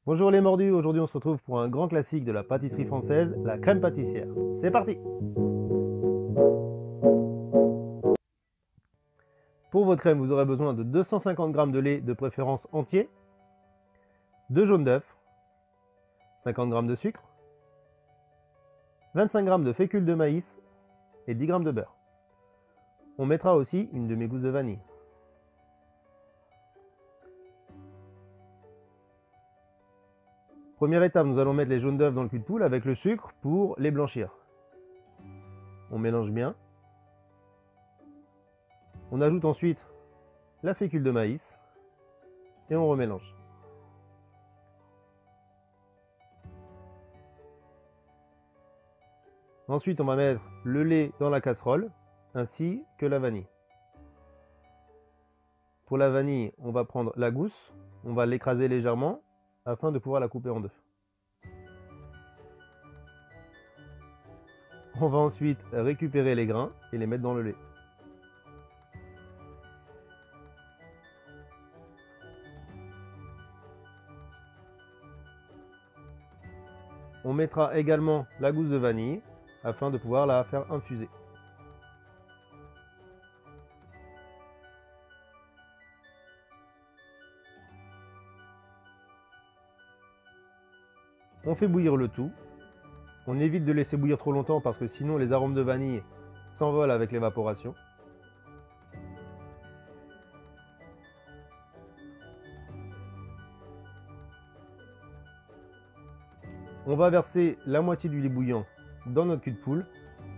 Bonjour les mordus, aujourd'hui on se retrouve pour un grand classique de la pâtisserie française, la crème pâtissière. C'est parti! Pour votre crème, vous aurez besoin de 250 g de lait, de préférence entier, 2 jaunes d'œufs, 50 g de sucre, 25 g de fécule de maïs et 10 g de beurre. On mettra aussi une demi-gousse de vanille. Première étape, nous allons mettre les jaunes d'œufs dans le cul de poule avec le sucre pour les blanchir. On mélange bien. On ajoute ensuite la fécule de maïs et on remélange. Ensuite, on va mettre le lait dans la casserole ainsi que la vanille. Pour la vanille, on va prendre la gousse, on va l'écraser légèrement afin de pouvoir la couper en deux. On va ensuite récupérer les grains et les mettre dans le lait. On mettra également la gousse de vanille afin de pouvoir la faire infuser. On fait bouillir le tout. On évite de laisser bouillir trop longtemps parce que sinon les arômes de vanille s'envolent avec l'évaporation. On va verser la moitié du lait bouillant dans notre cul de poule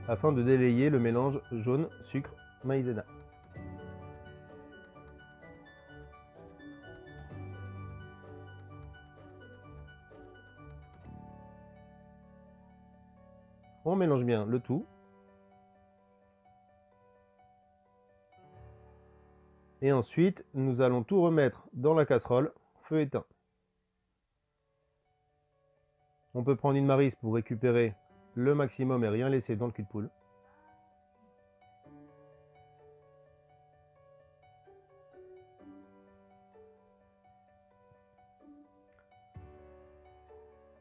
afin de délayer le mélange jaune, sucre, maïzena. On mélange bien le tout. Et ensuite, nous allons tout remettre dans la casserole, feu éteint. On peut prendre une maryse pour récupérer le maximum et rien laisser dans le cul de poule.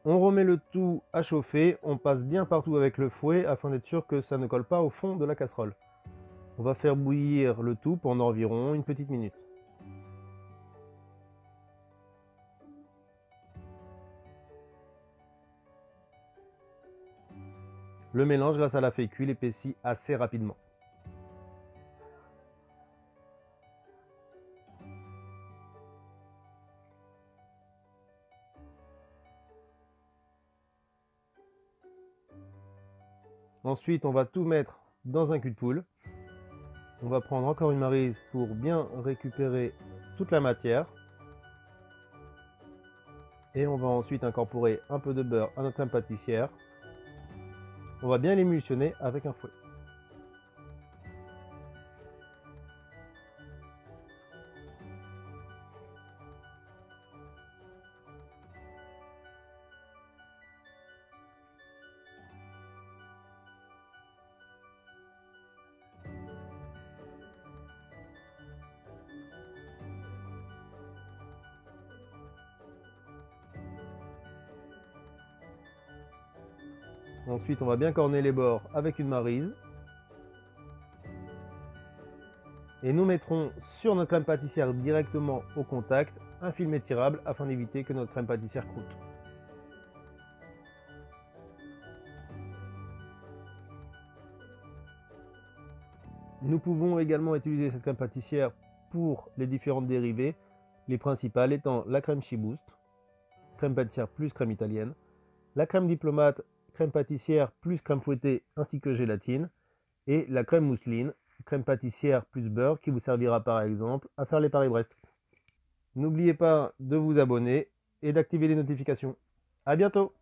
On remet le tout à chauffer, on passe bien partout avec le fouet afin d'être sûr que ça ne colle pas au fond de la casserole. On va faire bouillir le tout pendant environ une petite minute. Le mélange grâce à la fécule épaissit assez rapidement. Ensuite, on va tout mettre dans un cul de poule. On va prendre encore une maryse pour bien récupérer toute la matière. Et on va ensuite incorporer un peu de beurre à notre crème pâtissière. On va bien l'émulsionner avec un fouet. Ensuite, on va bien corner les bords avec une maryse. Et nous mettrons sur notre crème pâtissière directement au contact un film étirable afin d'éviter que notre crème pâtissière croûte. Nous pouvons également utiliser cette crème pâtissière pour les différentes dérivées, les principales étant la crème Chibouste, crème pâtissière plus crème italienne, la crème diplomate, crème pâtissière plus crème fouettée ainsi que gélatine, et la crème mousseline, crème pâtissière plus beurre qui vous servira par exemple à faire les Paris-Brest. N'oubliez pas de vous abonner et d'activer les notifications. À bientôt!